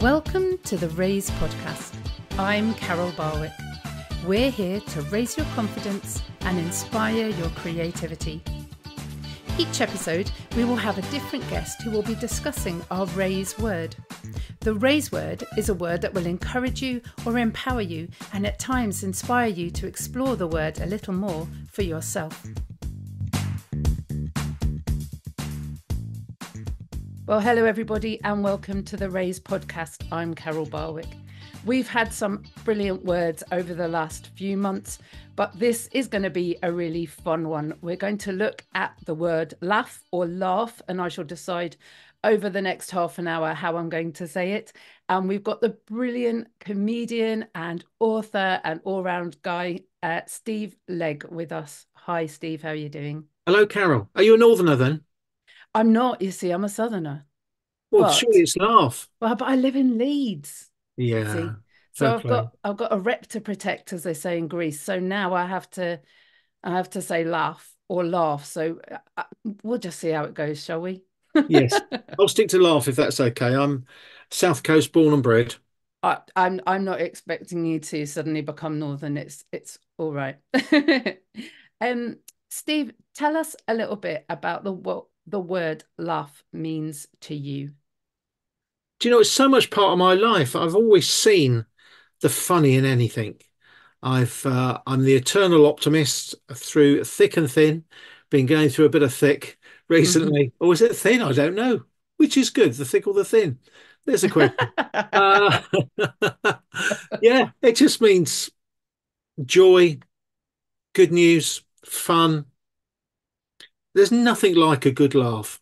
Welcome to the Raise podcast. I'm Carol Barwick. We're here to raise your confidence and inspire your creativity. Each episode, we will have a different guest who will be discussing our Raise word. The Raise word is a word that will encourage you or empower you and at times inspire you to explore the word a little more for yourself. Well, hello everybody and welcome to the Raise podcast. I'm Carol Barwick. We've had some brilliant words over the last few months, but this is going to be a really fun one. We're going to look at the word laugh or laugh, and I shall decide over the next half an hour how I'm going to say it. And we've got the brilliant comedian and author and all-round guy, Steve Legg, with us. Hi, Steve. How are you doing? Hello, Carol. Are you a northerner then? I'm not, you see, I'm a southerner, Well, but surely it's laugh. I live in Leeds. Yeah, See, fair so play. I've got a rep to protect, as they say in Greece. So now I have to say laugh or laugh. So we'll just see how it goes, shall we? Yes, I'll stick to laugh if that's okay. I'm South Coast born and bred. I'm not expecting you to suddenly become northern. It's all right. um, Steve, tell us a little bit about what the word laugh means to you. Do you know, it's so much part of my life. I've always seen the funny in anything. I'm the eternal optimist through thick and thin. Been going through a bit of thick recently. Or is it thin? I don't know. Which is good, the thick or the thin? There's a question. Uh, yeah, it just means joy, good news, fun. There's nothing like a good laugh.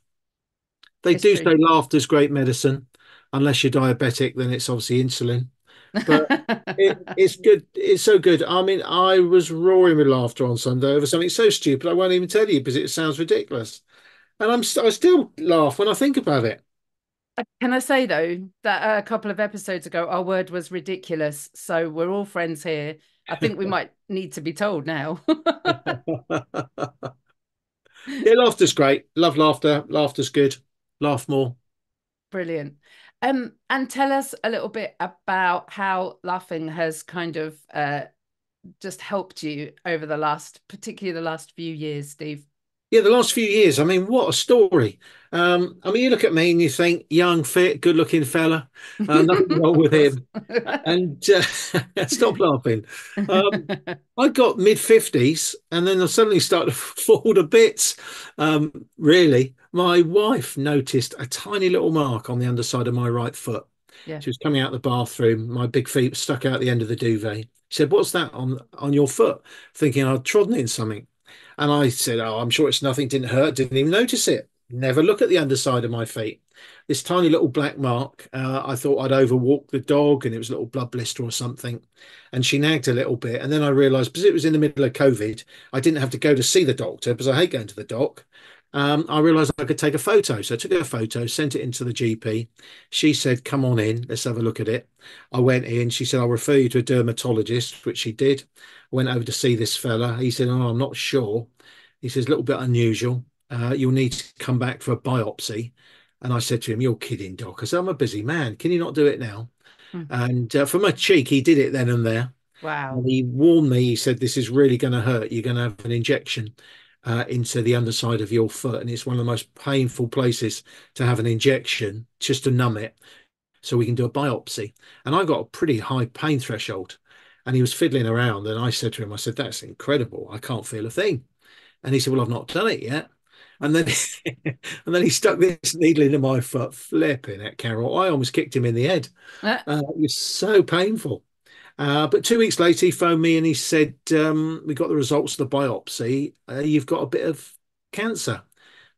They It's do true. say laughter's great medicine. Unless you're diabetic, then it's obviously insulin. But it's good. It's so good. I mean, I was roaring with laughter on Sunday over something so stupid I won't even tell you because it sounds ridiculous. And I still laugh when I think about it. Can I say though that a couple of episodes ago our word was ridiculous, so we're all friends here. I think we might need to be told now. Yeah, laughter's great. Love laughter. Laughter's good. Laugh more. Brilliant. And tell us a little bit about how laughing has kind of just helped you over particularly the last few years, Steve. Yeah, the last few years, I mean, what a story. I mean, you look at me and you think young, fit, good looking fella, nothing wrong Of with course. him. And stop laughing. Um, I got mid 50s and then I suddenly started to fall to bits. Really, my wife noticed a tiny little mark on the underside of my right foot. Yeah. She was coming out of the bathroom. My big feet stuck out the end of the duvet. She said, "What's that on your foot?" Thinking I'd trodden in something. And I said, "Oh, I'm sure it's nothing. Didn't hurt. Didn't even notice it. Never look at the underside of my feet." This tiny little black mark. I thought I'd overwalked the dog and it was a little blood blister or something. And she nagged a little bit. And then I realised because it was in the middle of COVID, I didn't have to go to see the doctor because I hate going to the doc. I realised I could take a photo. So I took a photo, sent it into the GP. She said, "Come on in, let's have a look at it." I went in. She said, "I'll refer you to a dermatologist," which she did. I went over to see this fella. He said, "Oh, I'm not sure." He says, "A little bit unusual. You'll need to come back for a biopsy." And I said to him, "You're kidding, doc." I said, "I'm a busy man. Can you not do it now?" Mm. And for my cheek, he did it then and there. Wow. And he warned me. He said, "This is really going to hurt. You're going to have an injection into the underside of your foot. And it's one of the most painful places to have an injection just to numb it so we can do a biopsy." And I got a pretty high pain threshold. And he was fiddling around. And I said to him, I said, "That's incredible. I can't feel a thing." And he said, "Well, I've not done it yet." And then and then he stuck this needle into my foot, flipping at Carol. I almost kicked him in the head. Uh, It was so painful. But 2 weeks later, he phoned me and he said, "We got the results of the biopsy. You've got a bit of cancer,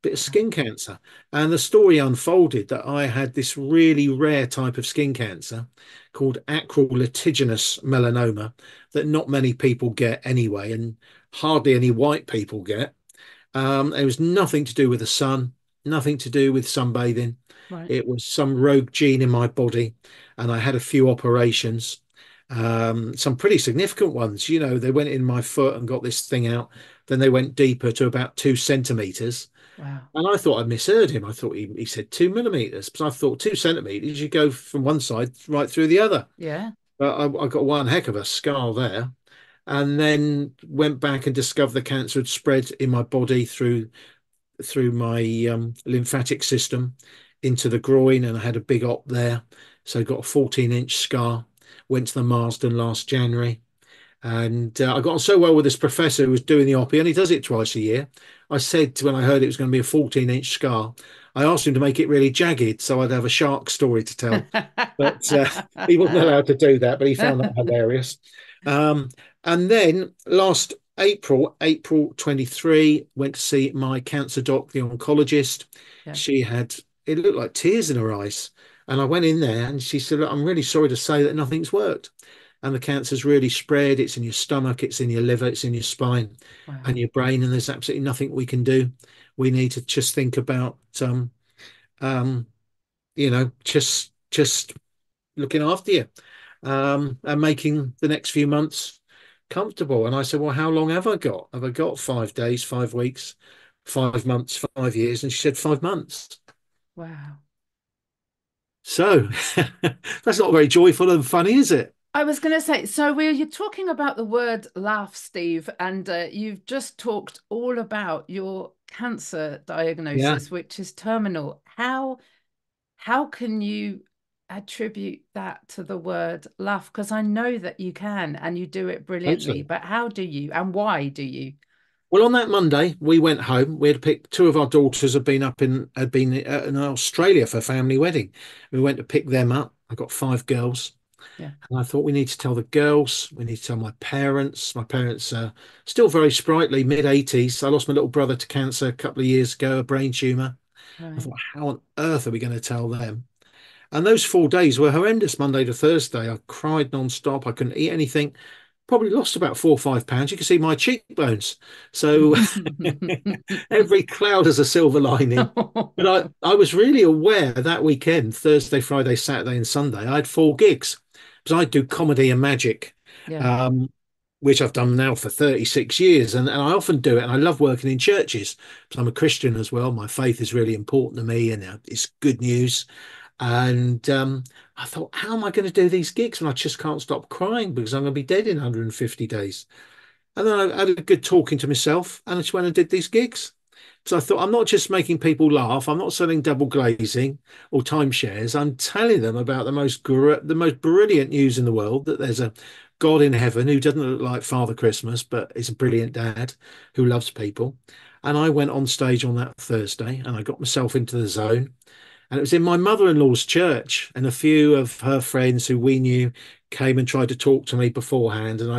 bit of skin cancer." And the story unfolded that I had this really rare type of skin cancer called acral litiginous melanoma that not many people get anyway, and hardly any white people get. It was nothing to do with the sun, nothing to do with sunbathing. right. It was some rogue gene in my body, and I had a few operations, some pretty significant ones. You know, they went in my foot and got this thing out. Then they went deeper to about 2 centimeters. Wow. And I thought I misheard him. I thought he said 2 millimeters, but I thought 2 centimeters, you go from one side right through the other. Yeah. But I got one heck of a scar there. And then went back and discovered the cancer had spread in my body through my lymphatic system into the groin, and I had a big op there. So I got a 14-inch scar. Went to the Marsden last January, and I got on so well with this professor who was doing the op. He only does it twice a year. I said when I heard it was going to be a 14-inch scar, I asked him to make it really jagged so I'd have a shark story to tell. But he wasn't allowed to do that, but he found that hilarious. Um, and then last April 23, went to see my cancer doc, the oncologist. Yeah. She had, it looked like tears in her eyes. And I went in there and she said, "Look, I'm really sorry to say that nothing's worked. And the cancer's really spread. It's in your stomach, it's in your liver, it's in your spine Wow. and your brain. And there's absolutely nothing we can do. We need to just think about, um, just looking after you, and making the next few months comfortable." And I said, "Well, how long have I got? Have I got 5 days, 5 weeks, 5 months, 5 years?" And she said, 5 months. Wow. So that's not very joyful and funny, is it? I was going to say, so you're talking about the word laugh, Steve, and you've just talked all about your cancer Yeah, diagnosis, which is terminal. How can you attribute that to the word laugh? Because I know that you can and you do it brilliantly, totally. but how do you and why do you? Well, on that Monday, we went home. We had picked two of our daughters had been in Australia for a family wedding. We went to pick them up. I got five girls. Yeah, And I thought we need to tell the girls, we need to tell my parents. My parents are still very sprightly, mid 80s. I lost my little brother to cancer a couple of years ago, a brain tumor. I right. thought, how on earth are we going to tell them? And those 4 days were horrendous, Monday to Thursday. I cried non-stop. I couldn't eat anything. Probably lost about 4 or 5 pounds. You can see my cheekbones. So every cloud has a silver lining. But I was really aware that weekend, Thursday, Friday, Saturday, and Sunday, I had four gigs because I do comedy and magic, Yeah, um, which I've done now for 36 years. And I often do it. And I love working in churches because I'm a Christian as well. My faith is really important to me, and it's good news. And I thought, how am I going to do these gigs when I just can't stop crying because I'm going to be dead in 150 days? And then I had a good talking to myself, and I just went and did these gigs. So I thought, I'm not just making people laugh. I'm not selling double glazing or timeshares. I'm telling them about the most brilliant news in the world, that there's a God in heaven who doesn't look like Father Christmas, but is a brilliant dad who loves people. And I went on stage on that Thursday, and I got myself into the zone. And it was in my mother-in-law's church, and a few of her friends who we knew came and tried to talk to me beforehand. And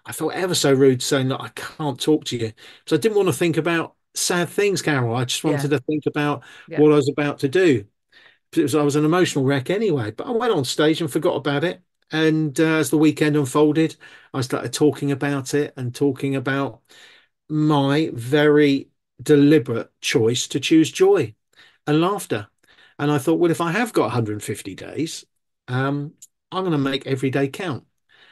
I felt ever so rude saying that I can't talk to you. So I didn't want to think about sad things, Carol. I just wanted yeah, to think about yeah. what I was about to do. I was an emotional wreck anyway, but I went on stage and forgot about it. And as the weekend unfolded, I started talking about it and talking about my very deliberate choice to choose joy and laughter. And I thought, well, if I have got 150 days, I'm going to make every day count,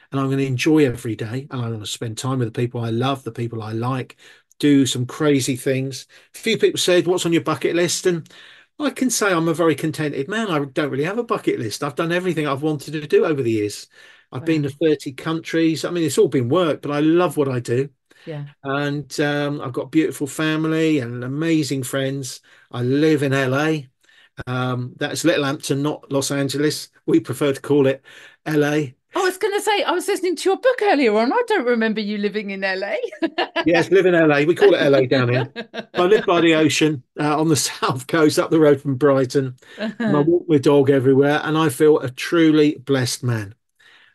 and I'm going to enjoy every day, and I'm going to spend time with the people I love, the people I like, do some crazy things. A few people said, "What's on your bucket list?" And I can say I'm a very contented man. I don't really have a bucket list. I've done everything I've wanted to do over the years. I've been to Wow. 30 countries. I mean, it's all been work, but I love what I do. Yeah. And I've got a beautiful family and amazing friends. I live in LA. That's Littlehampton, not Los Angeles. We prefer to call it LA. I was going to say, I was listening to your book earlier on. I don't remember you living in LA. Yes, live in LA. We call it LA down here. I live by the ocean, on the south coast, up the road from Brighton. And I walk my dog everywhere, and I feel a truly blessed man.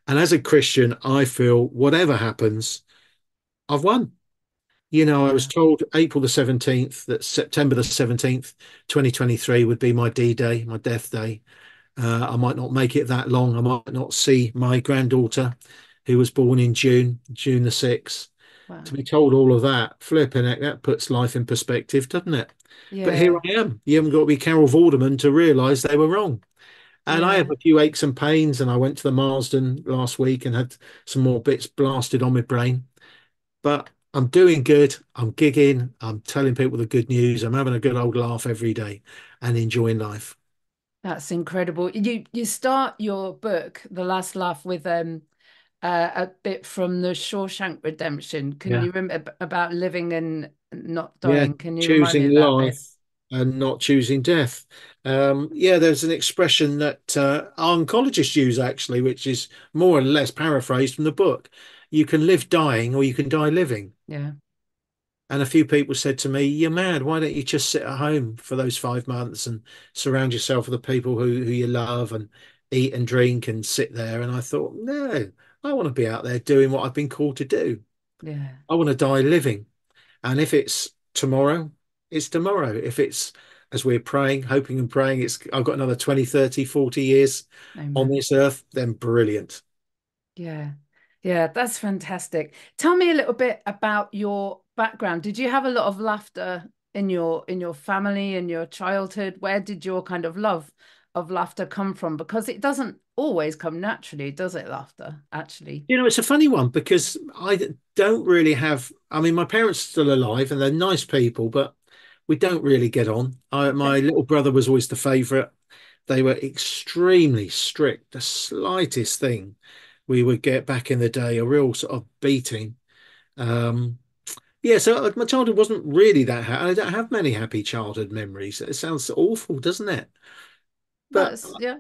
And as a Christian, I feel whatever happens, I've won. I was Wow. told April the 17th, that September the 17th, 2023 would be my D Day, my death day. I might not make it that long. I might not see my granddaughter, who was born in June the 6th. To Wow. be told all of that, flipping heck, that puts life in perspective, doesn't it? But here Yeah. I am. You haven't got to be Carol Vorderman to realise they were wrong. And I have Yeah. a few aches and pains, and I went to the Marsden last week and had some more bits blasted on my brain. But I'm doing good. I'm gigging. I'm telling people the good news. I'm having a good old laugh every day and enjoying life. That's incredible. You start your book, The Last Laugh, with a bit from the Shawshank Redemption. Can Yeah. you remember about living and not Yeah. dying? Can you remind me Choosing of that bit? life and not choosing death. Yeah, there's an expression that our oncologists use actually, which is more or less paraphrased from the book. You can live dying or you can die living. Yeah, And a few people said to me, "You're mad. Why don't you just sit at home for those 5 months and surround yourself with the people who you love and eat and drink and sit there?" And I thought, no, I want to be out there doing what I've been called to do. yeah. I want to die living. And if it's tomorrow, it's tomorrow. If it's as we're praying, hoping and praying, it's I've got another 20, 30, 40 years on Amen. this earth, then brilliant. Yeah. Yeah, that's fantastic. Tell me a little bit about your background. Did you have a lot of laughter in your family in your childhood? Where did your kind of love of laughter come from? Because it doesn't always come naturally, does it, laughter, actually? It's a funny one because don't really have. I mean, my parents are still alive and they're nice people, but we don't really get on. Okay. My little brother was always the favourite. They were extremely strict. The slightest thing, we would get back in the day a real sort of beating. Um, yeah, so my childhood wasn't really that happy. I don't have many happy childhood memories. It sounds awful, doesn't it? But That's yeah,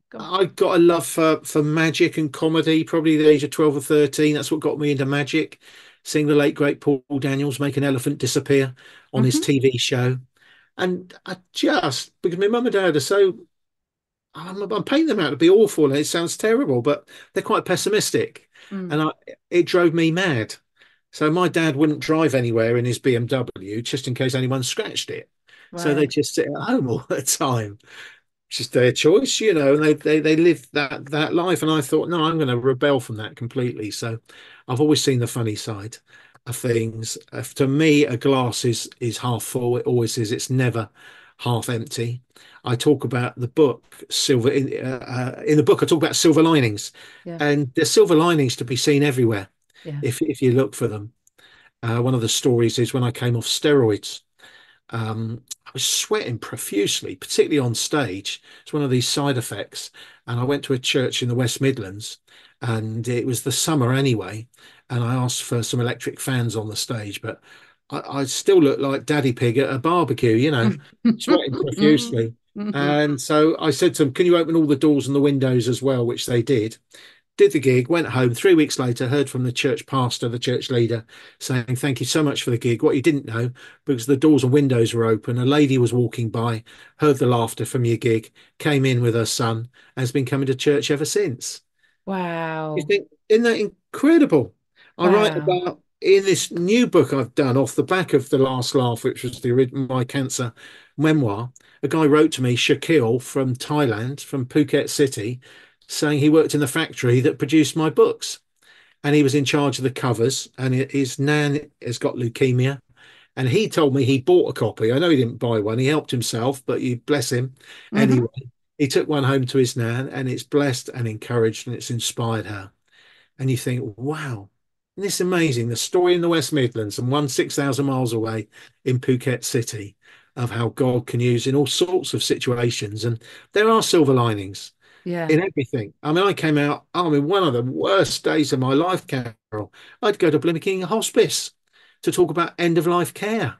go on. I got a love for magic and comedy, probably the age of 12 or 13. That's what got me into magic. Seeing the late great Paul Daniels make an elephant disappear on his Hmm. TV show. And I just, because my mum and dad are so, I'm painting them out to be awful and it sounds terrible, but they're quite pessimistic. Mm, And it drove me mad. So my dad wouldn't drive anywhere in his BMW just in case anyone scratched it. So they right. just sit at home all the time. It's just their choice, and they live that life. And I thought, no, I'm going to rebel from that completely. So I've always seen the funny side of things. To me, a glass is half full. It always is. It's never half empty. I talk about the book silver in the book. I talk about silver linings, Yeah, and there's silver linings to be seen everywhere yeah. if you look for them. One of the stories is when I came off steroids. I was sweating profusely, particularly on stage. It's one of these side effects. And I went to a church in the West Midlands, and it was the summer anyway. And I asked for some electric fans on the stage, but I still looked like Daddy Pig at a barbecue, sweating profusely. And so I said to them, "Can you open all the doors and the windows as well?" Which they did the gig, went home. 3 weeks later, heard from the church pastor, the church leader, saying, "Thank you so much for the gig." What he didn't know, because the doors and windows were open, a lady was walking by, heard the laughter from your gig, came in with her son, and has been coming to church ever since. You Wow. think, isn't that incredible? I write Wow. about in this new book I've done off the back of The Last Laugh, which was my cancer memoir. A guy wrote to me, Shakil from Thailand, from Phuket City, saying he worked in the factory that produced my books and he was in charge of the covers. And his nan has got leukemia. And he told me he bought a copy. I know he didn't buy one. He helped himself, but you bless him. Anyway, Hmm. he took one home to his nan and it's blessed and encouraged and it's inspired her. And you think, wow, isn't this amazing? The story in the West Midlands and one 6,000 miles away in Phuket City of how God can use in all sorts of situations. And there are silver linings Yeah. in everything. I mean, one of the worst days of my life, Carol. I'd go to Blimey Hospice to talk about end of life care.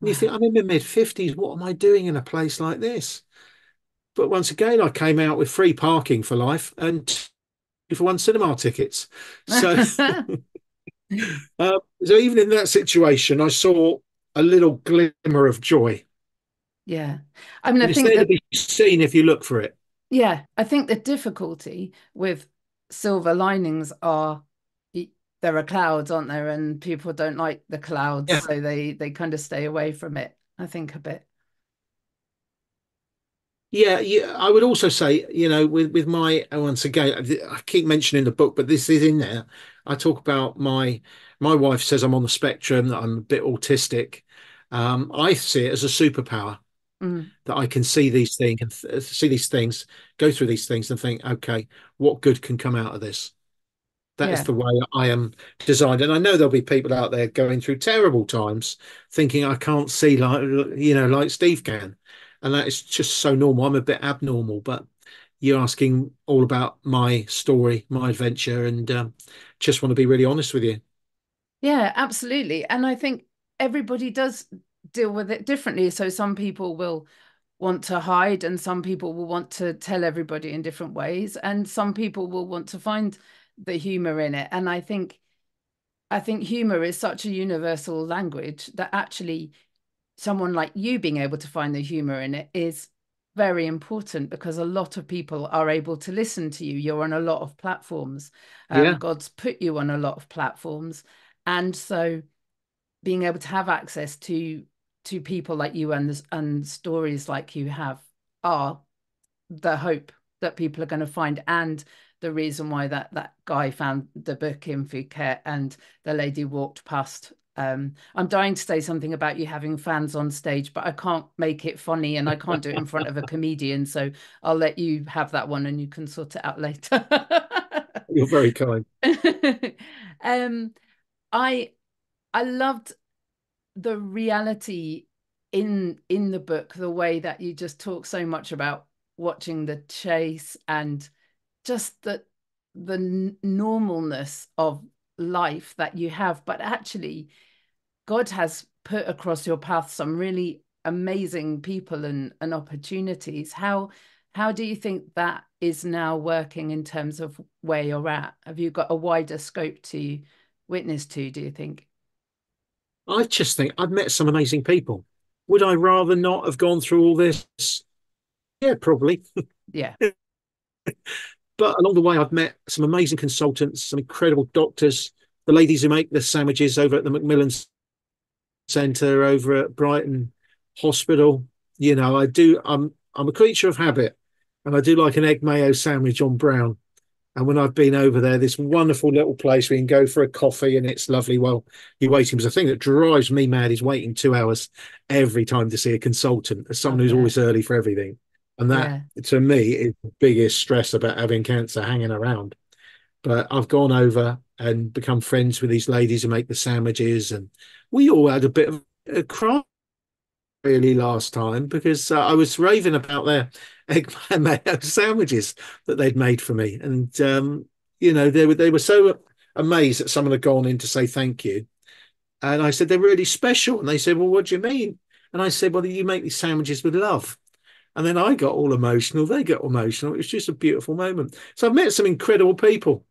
And you think, Wow. I'm in my mid 50s. What am I doing in a place like this? But once again, I came out with free parking for life and 2 for 1 cinema tickets. So, so even in that situation, I saw a little glimmer of joy. Yeah. I mean, I And it's think there to that, be seen if you look for it. yeah, I think the difficulty with silver linings are there are clouds, aren't there? And people don't like the clouds, Yeah. so they kind of stay away from it, I think, a bit. Yeah, yeah. I would also say, with my once again, I keep mentioning the book, but this is in there. I talk about my wife says I'm on the spectrum, that I'm a bit autistic. I see it as a superpower Mm, that I can see these things and see these things, go through these things, and think, okay, what good can come out of this? That is Yeah. the way I am designed. And I know there'll be people out there going through terrible times, thinking I can't see like Steve can. And that is just so normal. I'm a bit abnormal, but you're asking all about my story, my adventure, and just want to be really honest with you. Yeah, absolutely. And I think everybody does deal with it differently. So some people will want to hide, and some people will want to tell everybody in different ways, and some people will want to find the humor in it. And I think humor is such a universal language that actually someone like you being able to find the humor in it is very important, because a lot of people are able to listen to you. You're on a lot of platforms. Yeah, God's put you on a lot of platforms. And so being able to have access to people like you and stories like you have are the hope that people are going to find, and the reason why that guy found the book in Phuket and the lady walked past. I'm dying to say something about you having fans on stage, but I can't make it funny and I can't do it in front of a comedian. So I'll let you have that one and you can sort it out later. you're very kind. um, I I loved the reality in the book, the way that you just talk so much about watching the chase and just the normalness of life that you have. But actually God has put across your path some really amazing people and opportunities. How do you think that is now working in terms of where you're at? Have you got a wider scope to witness to, do you think? I just think I've met some amazing people. Would I rather not have gone through all this? Yeah, probably. Yeah. But along the way, I've met some amazing consultants, some incredible doctors, the ladies who make the sandwiches over at the Macmillan Centre over at Brighton Hospital. I'm a creature of habit, and I do like an egg mayo sandwich on brown. And when I've been over there, this wonderful little place where you can go for a coffee and it's lovely while you're waiting. Because the thing that drives me mad is waiting 2 hours every time to see a consultant, as I someone who's bet. always early for everything. And that, Yeah. to me, is the biggest stress about having cancer hanging around. But I've gone over and become friends with these ladies who make the sandwiches. And we all had a bit of a cry really last time because I was raving about their egg mayo sandwiches that they'd made for me, and they were so amazed that someone had gone in to say thank you, and I said they're really special, and they said, well, what do you mean? And I said, well, you make these sandwiches with love. And then I got all emotional. They got emotional. It was just a beautiful moment. So I've met some incredible people,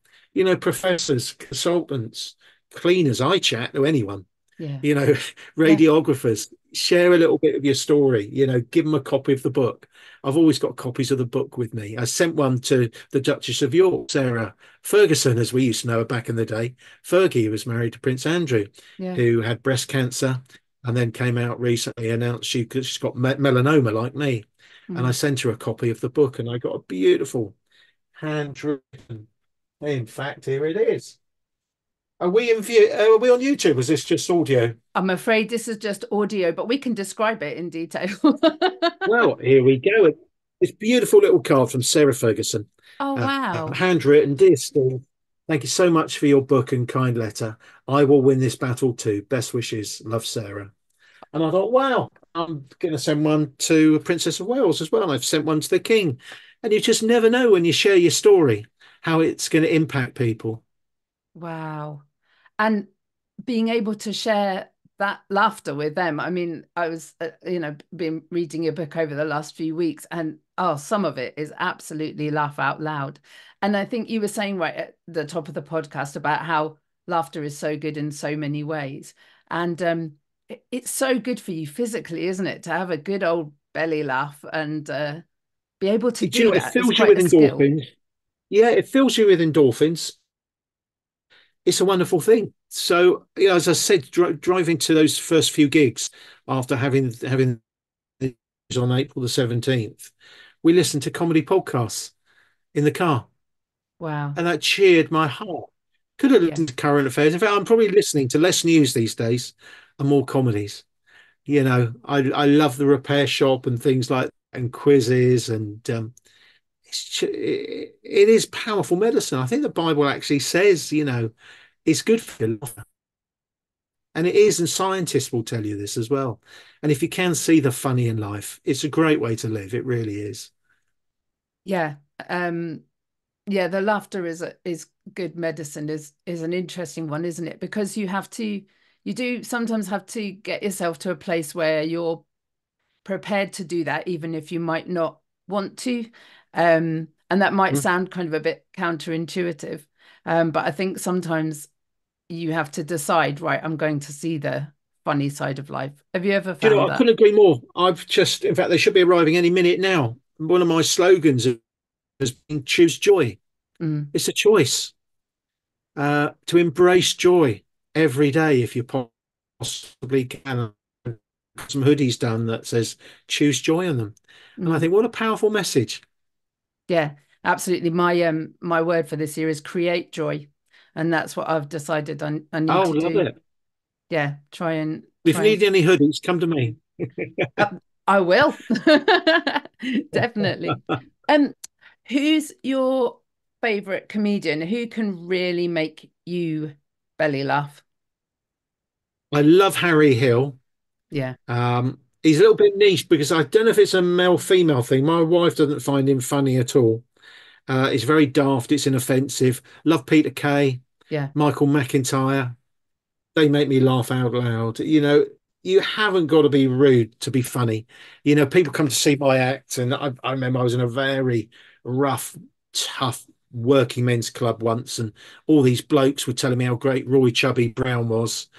professors, consultants, cleaners. I chat to anyone, Yeah. you know, Yeah. radiographers, share a little bit of your story, give them a copy of the book. I've always got copies of the book with me. I sent one to the Duchess of York, Sarah Ferguson, as we used to know her back in the day. Fergie was married to Prince Andrew, Yeah. who had breast cancer and then came out recently, announced she's got melanoma like me. And I Mm. sent her a copy of the book and I got a beautiful handwritten. In fact, here it is. Are we on YouTube? Or is this just audio? I'm afraid this is just audio, but we can describe it in detail. Well, here we go. This beautiful little card from Sarah Ferguson, Oh, wow. handwritten. Dear Steve, thank you so much for your book and kind letter. I will win this battle too. Best wishes. Love, Sarah. And I thought, wow, I'm going to send one to Princess of Wales as well. And I've sent one to the King. And you just never know when you share your story how it's going to impact people. Wow. And being able to share that laughter with them. I mean, I was, been reading your book over the last few weeks, and oh, some of it is absolutely laugh out loud. And I think you were saying right at the top of the podcast about how laughter is so good in so many ways. And it's so good for you physically, isn't it? To have a good old belly laugh and be able to Do you do know, it that is fills you quite with a skill. endorphins. Yeah, it fills you with endorphins. It's a wonderful thing. So, as I said, driving to those first few gigs after having on April the 17th, we listened to comedy podcasts in the car, Wow. and that cheered my heart. Could have Yeah. listened to current affairs. In fact, I'm probably listening to less news these days and more comedies. I love the repair shop and things like and quizzes, and it is powerful medicine. I think the Bible actually says, it's good for your life. And it is, and scientists will tell you this as well. And if you can see the funny in life, it's a great way to live. It really is. Yeah. Um, yeah, the laughter is good medicine is an interesting one, isn't it? Because you do sometimes have to get yourself to a place where you're prepared to do that, even if you might not want to. And that might Mm. sound kind of a bit counterintuitive. But I think sometimes you have to decide, right, I'm going to see the funny side of life. Have you ever Do you know found what? I that? couldn't agree more. In fact, they should be arriving any minute now. One of my slogans has been choose joy. Mm, It's a choice to embrace joy every day if you possibly can. Some hoodies done that says choose joy on them. And I mm. think what a powerful message. Yeah, absolutely. My word for this year is create joy. And that's what I've decided I need Oh, to love do. it. Yeah, try and If you try need and any hoodies, come to me. uh, I will. Definitely. Um, who's your favorite comedian? Who can really make you belly laugh? I love Harry Hill. Yeah, He's a little bit niche because I don't know if it's a male female thing. My wife doesn't find him funny at all. It's very daft. It's inoffensive. Love Peter Kay, yeah. Michael McIntyre. They make me laugh out loud. You haven't got to be rude to be funny. People come to see my act, and I remember I was in a very rough, tough working men's club once, and all these blokes were telling me how great Roy Chubby Brown was.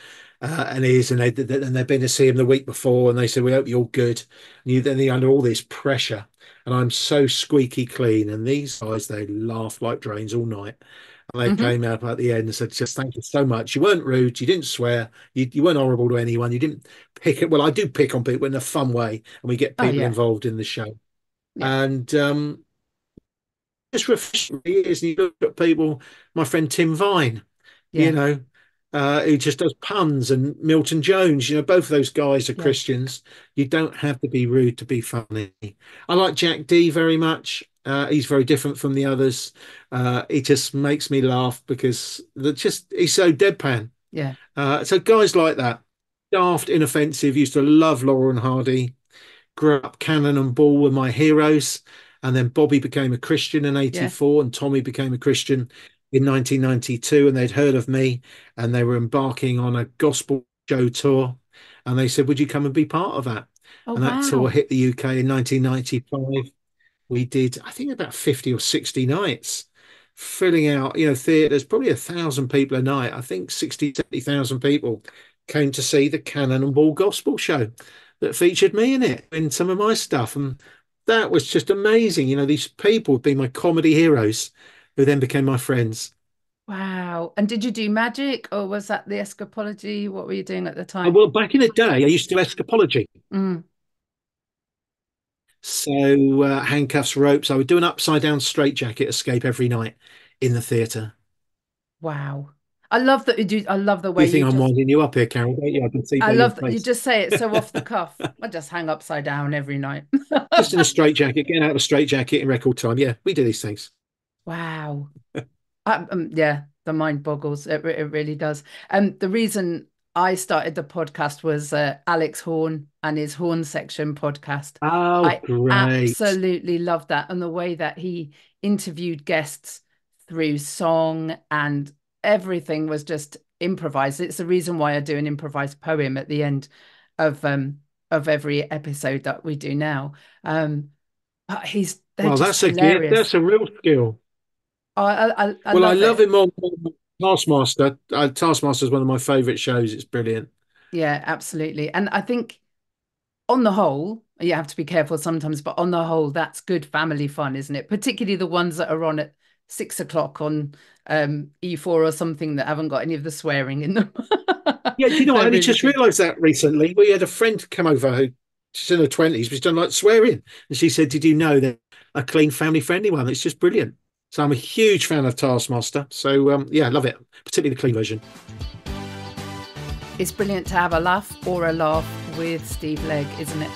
And he is, and they've been to see him the week before, and they said, "We hope you're good." And then you're under all this pressure, and I'm so squeaky clean. And these guys, they laughed like drains all night. And they Hmm. came out at the end and said, "Just thank you so much. You weren't rude. You didn't swear. You weren't horrible to anyone. You didn't pick it. Well, I do pick on people in a fun way, and we get Oh people yeah, involved in the show. yeah, And just refreshing it is. And you look at people. My friend Tim Vine, you yeah, know, who just does puns, and Milton Jones. Both of those guys are yeah. Christians. You don't have to be rude to be funny. I like Jack D very much. He's very different from the others. He just makes me laugh because he's so deadpan. Yeah. So guys like that, daft, inoffensive. Used to love Laurel and Hardy. Grew up Cannon and Ball were my heroes. And then Bobby became a Christian in Yeah. '84, and Tommy became a Christian in 1992. And they'd heard of me, and they were embarking on a gospel show tour. And they said, "Would you come and be part of that?" Oh, And that tour wow. hit the UK in 1995. We did, I think, about 50 or 60 nights, filling out, theatres, probably 1,000 people a night. I think 60, 70,000 people came to see the Cannonball Gospel Show that featured me in it, in some of my stuff. And that was just amazing. These people have been my comedy heroes who then became my friends. Wow. And did you do magic or was that the escapology? What were you doing at the time? Well, back in the day, I used to do escapology. Mm, So handcuffs, ropes. I would do an upside down straitjacket escape every night in the theatre. wow. I love that you do. I love the way You you think I'm just, winding you up here, Carol, don't you? I can see I by your love that you face. just say it so off the cuff. I just hang upside down every night. Just in a straitjacket, getting out of a straitjacket in record time. Yeah, we do these things. Wow. Yeah, the mind boggles. It really does. The reason I started the podcast was Alex Horn and his Horn Section podcast. Oh, I great. absolutely love that and the way that he interviewed guests through song and everything was just improvised. It's the reason why I do an improvised poem at the end of every episode that we do now. But they're Well, just that's a gift. hilarious. That's a real skill. I Well, I love love it. him on Taskmaster. Taskmaster is one of my favourite shows. It's brilliant. Yeah, absolutely. And I think on the whole, you have to be careful sometimes, but on the whole, that's good family fun, isn't it? Particularly the ones that are on at 6 o'clock on E4 or something that haven't got any of the swearing in them. Yeah, do you know, I They're only really just good. realised that recently. We had a friend come over who she's in her 20s, but she's done like swearing. And she said, "Did you know that a clean, family friendly one? It's just brilliant." So I'm a huge fan of Taskmaster. So yeah, I love it, particularly the clean version. It's brilliant to have a laugh or a laugh with Steve Legg, isn't it?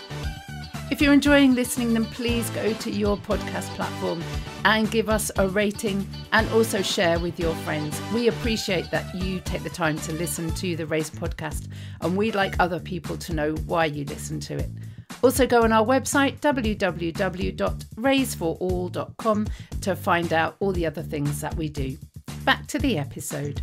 If you're enjoying listening, then please go to your podcast platform and give us a rating and also share with your friends. We appreciate that you take the time to listen to the Raise podcast, and we'd like other people to know why you listen to it. Also go on our website, www.raiseforall.com, to find out all the other things that we do. Back to the episode.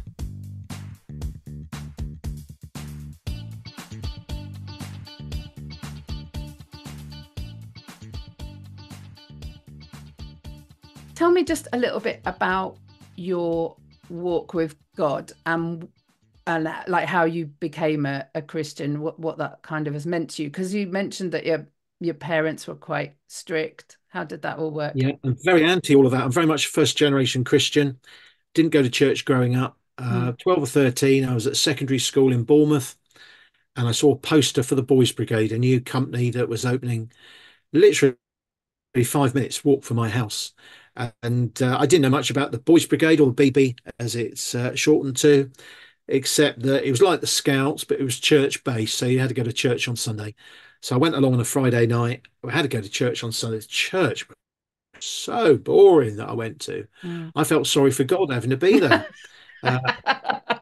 Tell me just a little bit about your walk with God and like how you became a Christian, what that kind of has meant to you. Because you mentioned that your parents were quite strict. How did that all work? Yeah, I'm very anti all of that. I'm very much a first generation Christian. Didn't go to church growing up. 12 or 13, I was at secondary school in Bournemouth, and I saw a poster for the Boys Brigade, a new company that was opening literally 5 minutes walk from my house. And I didn't know much about the Boys Brigade, or the BB as it's shortened to, except that it was like the Scouts, but it was church based. So you had to go to church on Sunday. So I went along on a Friday night. I had to go to church on Sunday. Church was so boring that I went to. I felt sorry for God having to be there. You know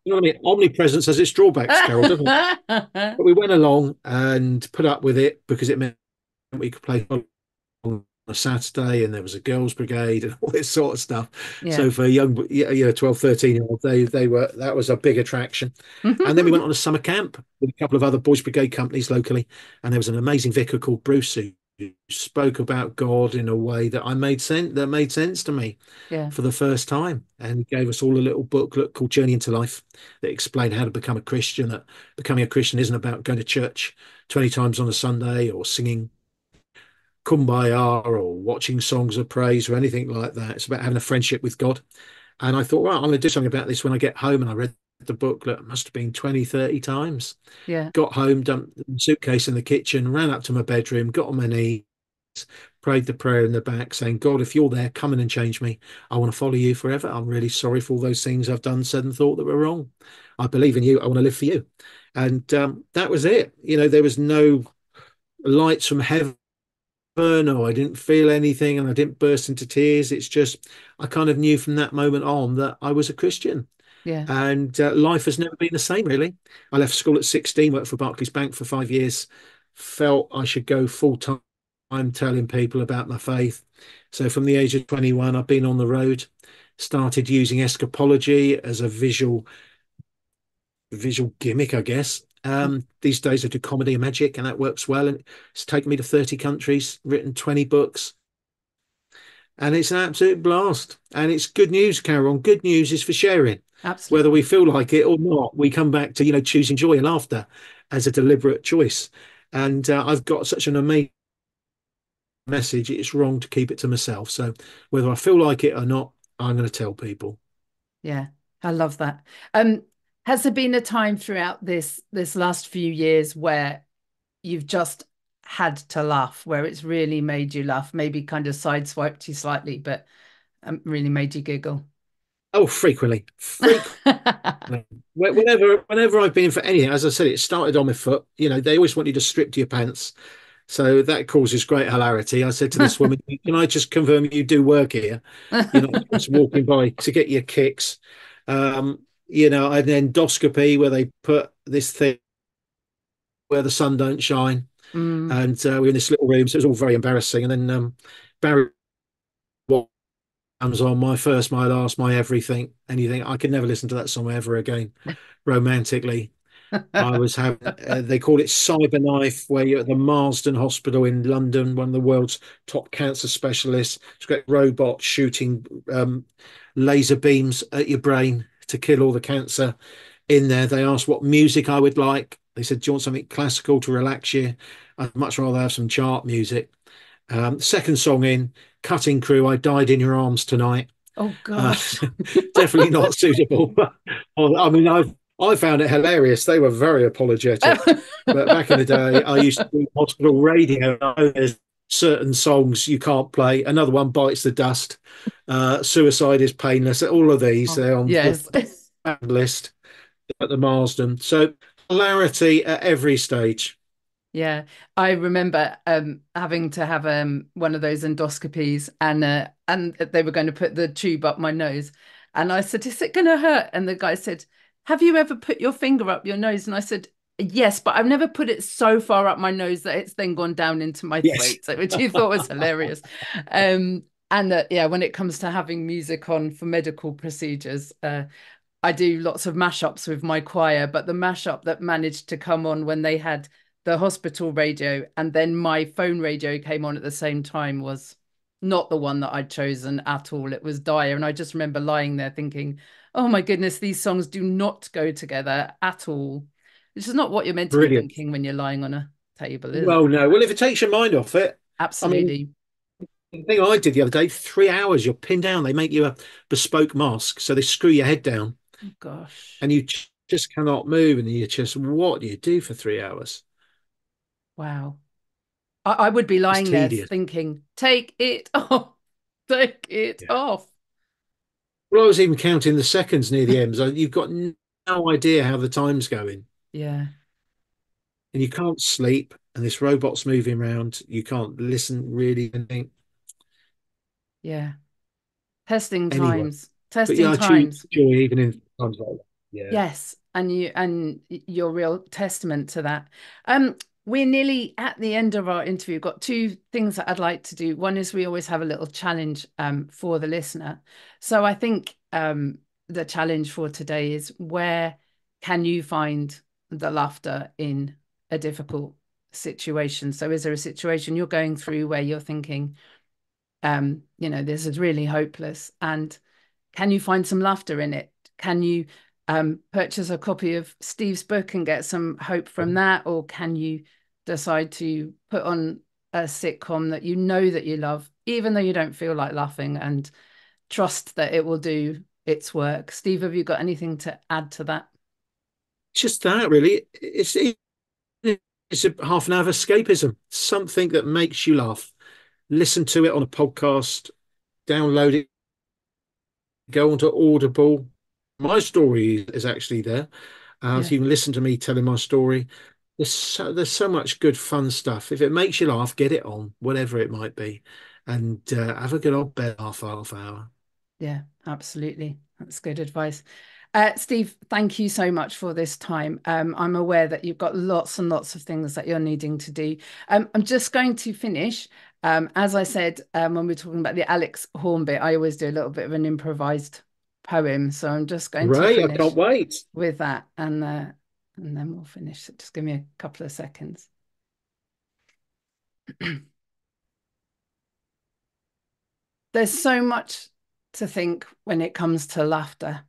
what I mean? Omnipresence has its drawbacks, Carol, doesn't it? But we went along and put up with it because it meant we could play on a Saturday, and there was a girls' brigade and all this sort of stuff. Yeah. So for young, 12, 13-year-old, they were, that was a big attraction. And then we went on a summer camp with a couple of other Boys Brigade companies locally, and there was an amazing vicar called Bruce who spoke about God in a way that made sense to me for the first time, and he gave us all a little booklet called Journey into Life that explained how to become a Christian, that becoming a Christian isn't about going to church 20 times on a Sunday or singing Kumbaya or watching songs of praise or anything like that. It's about having a friendship with God. And I thought, well, I'm going to do something about this when I get home. And I read the booklet, it must have been 20, 30 times. Got home, dumped the suitcase in the kitchen, ran up to my bedroom, got on my knees, prayed the prayer in the back saying, God, if you're there, come in and change me. I want to follow you forever. I'm really sorry for all those things I've done, said and thought that were wrong. I believe in you. I want to live for you. And that was it. There was no lights from heaven. No, I didn't feel anything, and I didn't burst into tears. It's just, I kind of knew from that moment on that I was a Christian. And life has never been the same, really. I left school at 16, worked for Barclays Bank for 5 years, felt I should go full time telling people about my faith. So from the age of 21, I've been on the road, started using escapology as a visual gimmick, I guess. These days I do comedy and magic, and that works well. And it's taken me to 30 countries, written 20 books. And it's an absolute blast. And it's good news, Carol. Good news is for sharing. Absolutely. Whether we feel like it or not, we come back to, choosing joy and laughter as a deliberate choice. And I've got such an amazing message. It's wrong to keep it to myself. So whether I feel like it or not, I'm going to tell people. Yeah, I love that. Has there been a time throughout this last few years where you've just had to laugh, where it's really made you laugh, maybe kind of sideswiped you slightly, but really made you giggle? Oh, frequently. Whenever I've been for anything, as I said, it started on my foot. They always want you to strip to your pants. So that causes great hilarity. I said to this woman, can I just confirm you do work here? You're not just walking by to get your kicks. I had an endoscopy where they put this thing where the sun don't shine. And we're in this little room, so it was all very embarrassing. And then Barry comes on, my first, my last, my everything. And you think, I could never listen to that song ever again, romantically. I was having, they call it Cyberknife, where you're at the Marsden Hospital in London, one of the world's top cancer specialists. It's got robots shooting laser beams at your brain to kill all the cancer in there. They asked what music I would like. They said, do you want something classical to relax you? I'd much rather have some chart music. Second song in, Cutting Crew, I Died in Your Arms Tonight. Oh, gosh. Definitely not suitable. I mean, I found it hilarious. They were very apologetic. But back in the day, I used to do hospital radio. There's certain songs you can't play. Another one, Bites the Dust. Suicide is Painless. All of these, they're on the list at the Marsden. So hilarity at every stage. Yeah, I remember having to have one of those endoscopies, and they were going to put the tube up my nose, and I said, "Is it going to hurt?" And the guy said, "Have you ever put your finger up your nose?" And I said, "Yes, but I've never put it so far up my nose that it's then gone down into my Yes. throat." So, which he thought was hilarious. And that, yeah, when it comes to having music on for medical procedures, I do lots of mashups with my choir, but the mashup that managed to come on when they had the hospital radio and then my phone radio came on at the same time was not the one that I'd chosen at all. It was dire. And I just remember lying there thinking, oh my goodness, these songs do not go together at all. Which is not what you're meant to be Brilliant. thinking when you're lying on a table, is it? Well, no. Well, if it takes your mind off it, I mean, Absolutely. the thing I did the other day, 3 hours, you're pinned down. They make you a bespoke mask, so they screw your head down, Oh, gosh. and you just cannot move, and you just, what do you do for 3 hours? Wow. I would be It's lying there tedious. thinking, take it off, take it Yeah. off. Well, I was even counting the seconds near the end. So you've got no idea how the time's going, Yeah. and you can't sleep. And this robot's moving around. You can't listen really and think Yeah. Testing anyway. times. But yeah, Testing I choose times. joy even in times like that. Yeah. Yes, and you're real testament to that. We're nearly at the end of our interview. Got two things that I'd like to do. One is we always have a little challenge for the listener. So I think the challenge for today is where can you find the laughter in a difficult situation? So is there a situation you're going through where you're thinking, this is really hopeless, and can you find some laughter in it? Can you purchase a copy of Steve's book and get some hope from that? Or can you decide to put on a sitcom that you know that you love, even though you don't feel like laughing, and trust that it will do its work? Steve, have you got anything to add to that? Just that really. It's a half an hour of escapism, something that makes you laugh. Listen to it on a podcast, download it, go onto Audible. My story is actually there. Yeah, So you can listen to me telling my story. There's so much good fun stuff. If it makes you laugh, get it on, whatever it might be, and have a good old bed half hour. yeah, absolutely. That's good advice. Steve, thank you so much for this time. I'm aware that you've got lots and lots of things that you're needing to do. I'm just going to finish. As I said, when we are talking about the Alex Horn bit, I always do a little bit of an improvised poem. So I'm just going to Ray, I can't finish wait. with that, and then we'll finish. So just give me a couple of seconds. There's so much to think when it comes to laughter.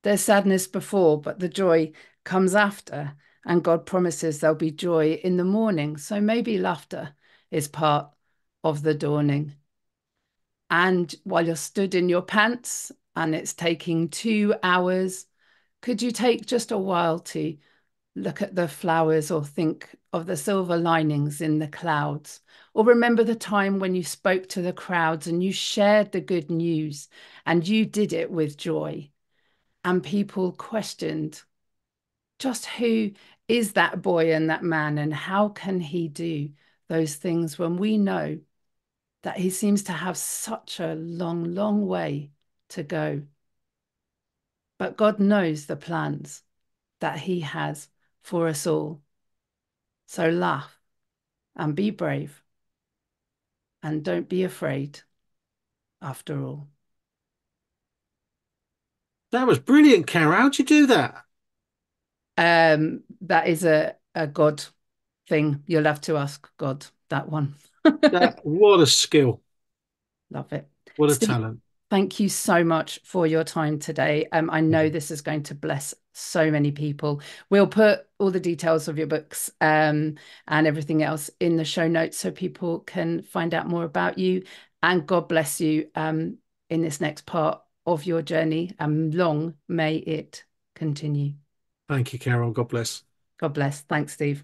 There's sadness before, but the joy comes after. And God promises there'll be joy in the morning. So maybe laughter is part of the dawning. And while you're stood in your pants and it's taking 2 hours, could you take just a while to look at the flowers or think of the silver linings in the clouds? Or remember the time when you spoke to the crowds and you shared the good news and you did it with joy? And people questioned just who is that boy and that man, and how can he do those things when we know that he seems to have such a long, long way to go. But God knows the plans that he has for us all. So laugh and be brave and don't be afraid after all. That was brilliant, Carol. How'd you do that? That is a God thing. You'll have to ask God that one. What a skill. Love it. What a Steve, talent. thank you so much for your time today. I know this is going to bless so many people. We'll put all the details of your books and everything else in the show notes so people can find out more about you. And God bless you in this next part of your journey. And long may it continue. Thank you, Carol. God bless. God bless. Thanks, Steve.